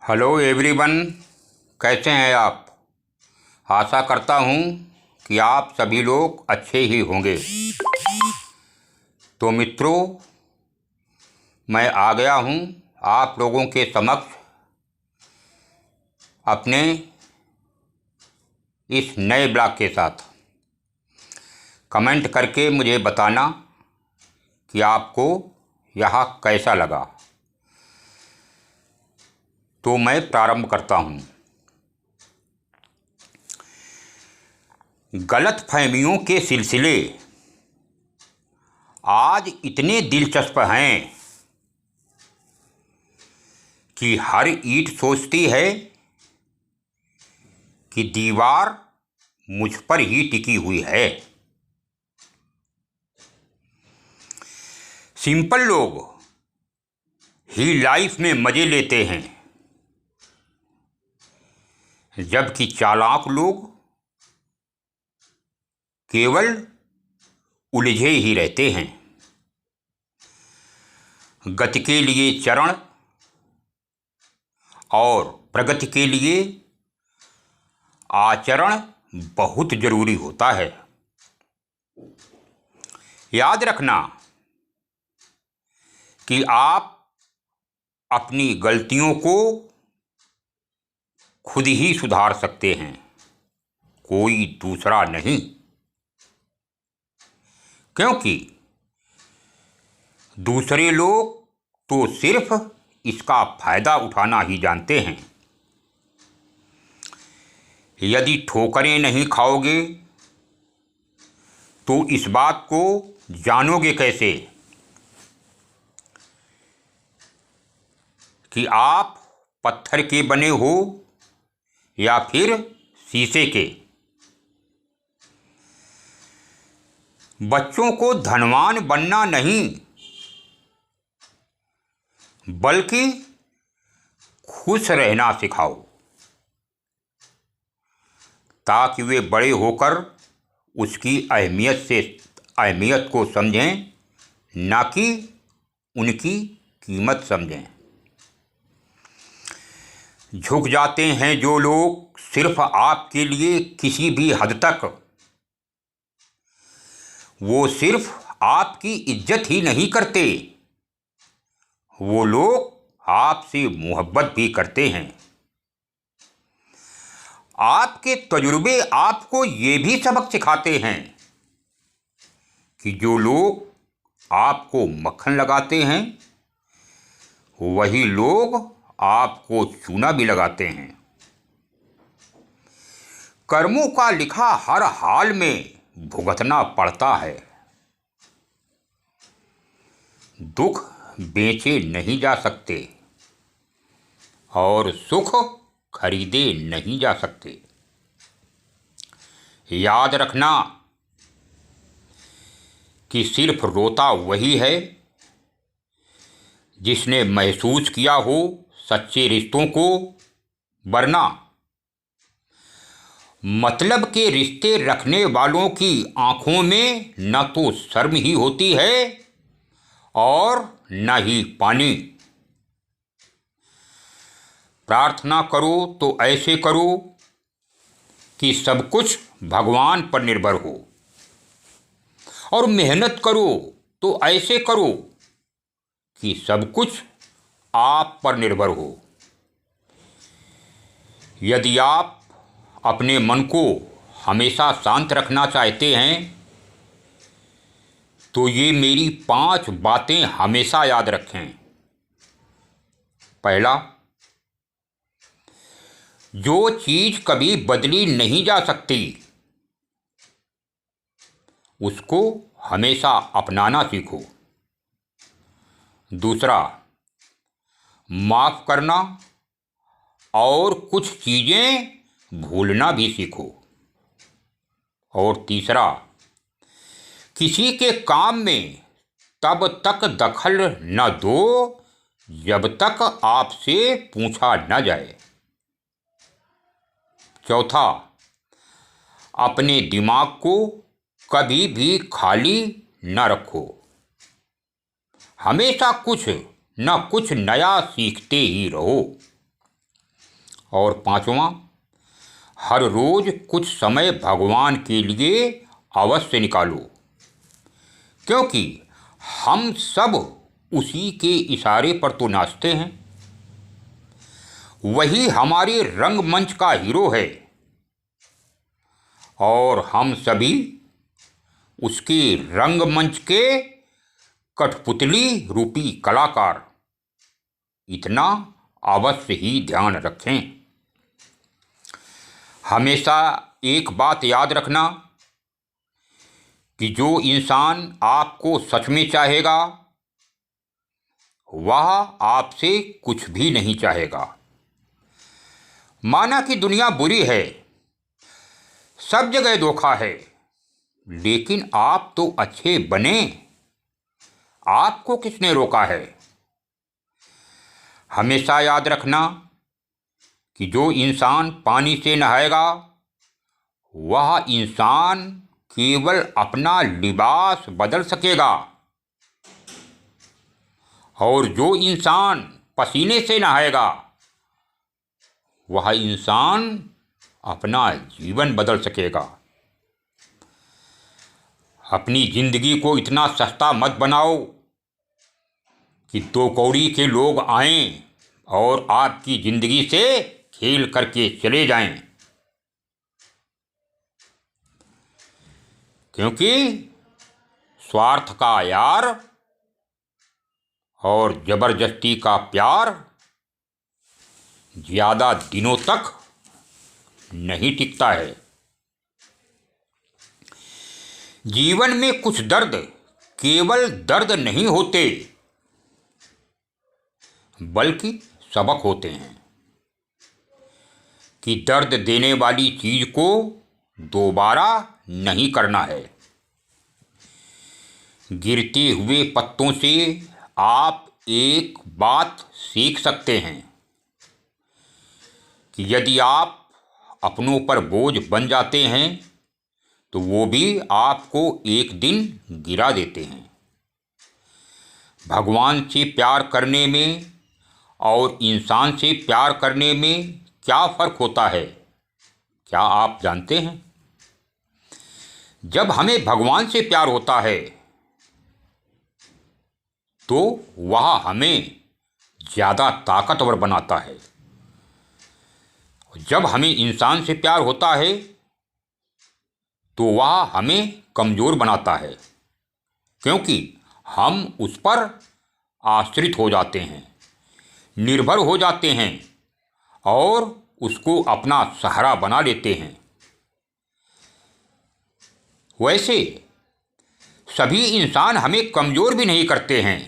Hello everyone, कैसे हैं आप। आशा करता हूँ कि आप सभी लोग अच्छे ही होंगे। तो मित्रों, मैं आ गया हूँ आप लोगों के समक्ष अपने इस नए ब्लॉग के साथ। कमेंट करके मुझे बताना कि आपको यह कैसा लगा। तो मैं प्रारंभ करता हूँ। गलतफहमियों के सिलसिले आज इतने दिलचस्प हैं कि हर ईंट सोचती है कि दीवार मुझ पर ही टिकी हुई है। सिंपल लोग ही लाइफ में मजे लेते हैं, जबकि चालाक लोग केवल उलझे ही रहते हैं। गति के लिए चरण और प्रगति के लिए आचरण बहुत जरूरी होता है। याद रखना कि आप अपनी गलतियों को खुद ही सुधार सकते हैं, कोई दूसरा नहीं। क्योंकि दूसरे लोग तो सिर्फ इसका फायदा उठाना ही जानते हैं। यदि ठोकरें नहीं खाओगे तो इस बात को जानोगे कैसे कि आप पत्थर के बने हो या फिर शीशे के। बच्चों को धनवान बनना नहीं, बल्कि खुश रहना सिखाओ, ताकि वे बड़े होकर उसकी अहमियत को समझें, ना कि उनकी कीमत समझें। झुक जाते हैं जो लोग सिर्फ आपके लिए किसी भी हद तक। वो सिर्फ आपकी इज्जत ही नहीं करते, वो लोग आपसे मोहब्बत भी करते हैं। आपके तजुर्बे आपको ये भी सबक सिखाते हैं कि जो लोग आपको मक्खन लगाते हैं, वही लोग आपको चूना भी लगाते हैं। कर्मों का लिखा हर हाल में भुगतना पड़ता है। दुख बेचे नहीं जा सकते और सुख खरीदे नहीं जा सकते। याद रखना कि सिर्फ रोता वही है जिसने महसूस किया हो सच्चे रिश्तों को, वरना मतलब के रिश्ते रखने वालों की आंखों में न तो शर्म ही होती है और न ही पानी। प्रार्थना करो तो ऐसे करो कि सब कुछ भगवान पर निर्भर हो, और मेहनत करो तो ऐसे करो कि सब कुछ आप पर निर्भर हो। यदि आप अपने मन को हमेशा शांत रखना चाहते हैं तो ये मेरी 5 बातें हमेशा याद रखें। पहला, जो चीज कभी बदली नहीं जा सकती उसको हमेशा अपनाना सीखो। दूसरा, माफ करना और कुछ चीजें भूलना भी सीखो। और तीसरा, किसी के काम में तब तक दखल न दो जब तक आपसे पूछा न जाए। चौथा, अपने दिमाग को कभी भी खाली न रखो, हमेशा कुछ न कुछ नया सीखते ही रहो। और पांचवा, हर रोज कुछ समय भगवान के लिए अवश्य निकालो, क्योंकि हम सब उसी के इशारे पर तो नाचते हैं। वही हमारे रंगमंच का हीरो है और हम सभी उसके रंगमंच के कठपुतली रूपी कलाकार। इतना अवश्य ही ध्यान रखें। हमेशा एक बात याद रखना कि जो इंसान आपको सच में चाहेगा वह आपसे कुछ भी नहीं चाहेगा। माना कि दुनिया बुरी है, सब जगह धोखा है, लेकिन आप तो अच्छे बने। आपको किसने रोका है? हमेशा याद रखना कि जो इंसान पानी से नहाएगा वह इंसान केवल अपना लिबास बदल सकेगा, और जो इंसान पसीने से नहाएगा वह इंसान अपना जीवन बदल सकेगा। अपनी जिंदगी को इतना सस्ता मत बनाओ कि दो कौड़ी के लोग आएं और आपकी जिंदगी से खेल करके चले जाएं, क्योंकि स्वार्थ का यार और जबरदस्ती का प्यार ज्यादा दिनों तक नहीं टिकता है। जीवन में कुछ दर्द केवल दर्द नहीं होते, बल्कि सबक होते हैं कि दर्द देने वाली चीज को दोबारा नहीं करना है। गिरते हुए पत्तों से आप एक बात सीख सकते हैं कि यदि आप अपनों पर बोझ बन जाते हैं तो वो भी आपको एक दिन गिरा देते हैं। भगवान से प्यार करने में और इंसान से प्यार करने में क्या फर्क होता है, क्या आप जानते हैं? जब हमें भगवान से प्यार होता है तो वह हमें ज़्यादा ताकतवर बनाता है। जब हमें इंसान से प्यार होता है तो वह हमें कमज़ोर बनाता है, क्योंकि हम उस पर आश्रित हो जाते हैं, निर्भर हो जाते हैं और उसको अपना सहारा बना लेते हैं। वैसे सभी इंसान हमें कमज़ोर भी नहीं करते हैं।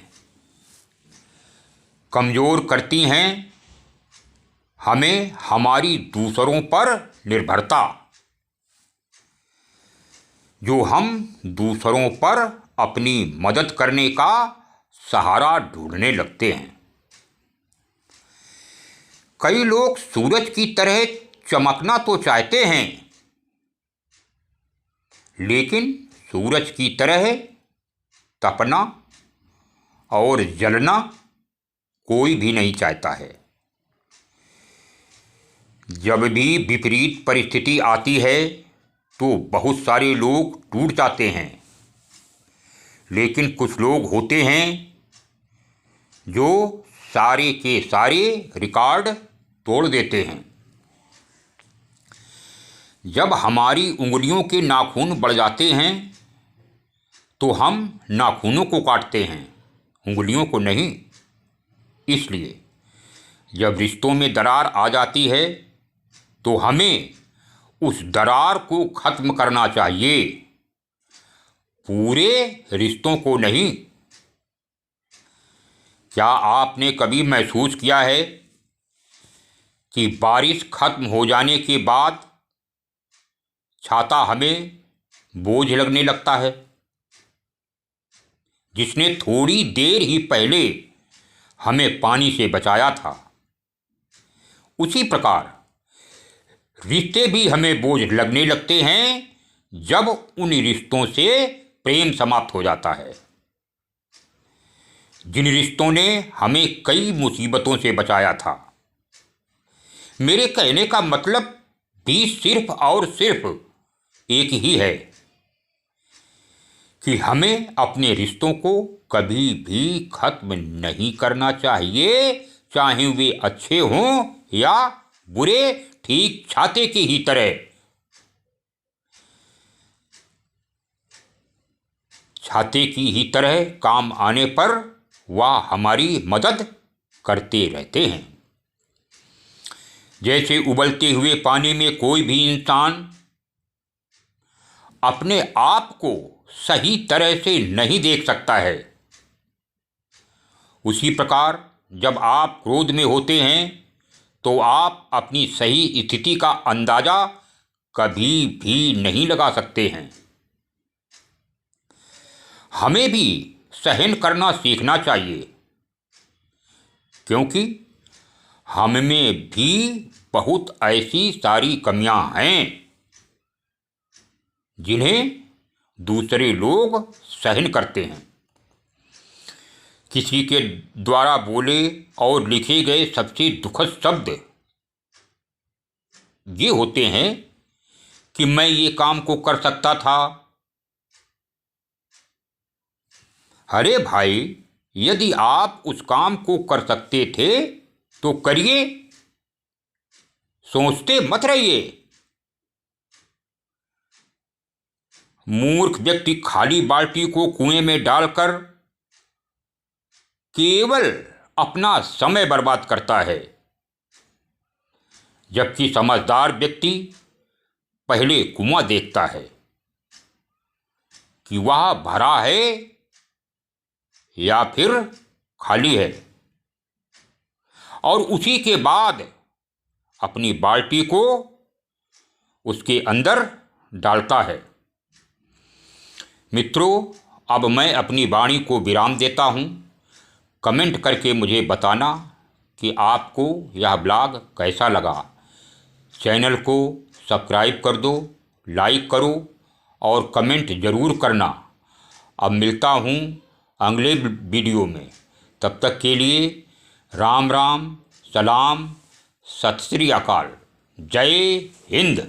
कमज़ोर करती हैं हमें हमारी दूसरों पर निर्भरता, जो हम दूसरों पर अपनी मदद करने का सहारा ढूंढने लगते हैं। कई लोग सूरज की तरह चमकना तो चाहते हैं, लेकिन सूरज की तरह तपना और जलना कोई भी नहीं चाहता है। जब भी विपरीत परिस्थिति आती है तो बहुत सारे लोग टूट जाते हैं, लेकिन कुछ लोग होते हैं जो सारे के सारे रिकॉर्ड तोड़ देते हैं। जब हमारी उंगलियों के नाखून बढ़ जाते हैं तो हम नाखूनों को काटते हैं, उंगलियों को नहीं। इसलिए जब रिश्तों में दरार आ जाती है तो हमें उस दरार को ख़त्म करना चाहिए, पूरे रिश्तों को नहीं। क्या आपने कभी महसूस किया है कि बारिश खत्म हो जाने के बाद छाता हमें बोझ लगने लगता है, जिसने थोड़ी देर ही पहले हमें पानी से बचाया था? उसी प्रकार रिश्ते भी हमें बोझ लगने लगते हैं जब उन रिश्तों से प्रेम समाप्त हो जाता है। जिन रिश्तों ने हमें कई मुसीबतों से बचाया था, मेरे कहने का मतलब भी सिर्फ और सिर्फ एक ही है कि हमें अपने रिश्तों को कभी भी खत्म नहीं करना चाहिए, चाहे वे अच्छे हों या बुरे, ठीक छाते की ही तरह। छाते की ही तरह काम आने पर वह हमारी मदद करते रहते हैं। जैसे उबलते हुए पानी में कोई भी इंसान अपने आप को सही तरह से नहीं देख सकता है, उसी प्रकार जब आप क्रोध में होते हैं तो आप अपनी सही स्थिति का अंदाजा कभी भी नहीं लगा सकते हैं। हमें भी सहन करना सीखना चाहिए, क्योंकि हम में भी बहुत ऐसी सारी कमियां हैं जिन्हें दूसरे लोग सहन करते हैं। किसी के द्वारा बोले और लिखे गए सबसे दुखद शब्द ये होते हैं कि मैं ये काम को कर सकता था। अरे भाई, यदि आप उस काम को कर सकते थे तो करिए, सोचते मत रहिए। मूर्ख व्यक्ति खाली बाल्टी को कुएं में डालकर केवल अपना समय बर्बाद करता है, जबकि समझदार व्यक्ति पहले कुआं देखता है कि वह भरा है या फिर खाली है, और उसी के बाद अपनी बाल्टी को उसके अंदर डालता है। मित्रों, अब मैं अपनी वाणी को विराम देता हूँ। कमेंट करके मुझे बताना कि आपको यह ब्लॉग कैसा लगा। चैनल को सब्सक्राइब कर दो, लाइक करो और कमेंट ज़रूर करना। अब मिलता हूँ अगले वीडियो में। तब तक के लिए राम राम, सलाम, सत श्री अकाल, जय हिंद।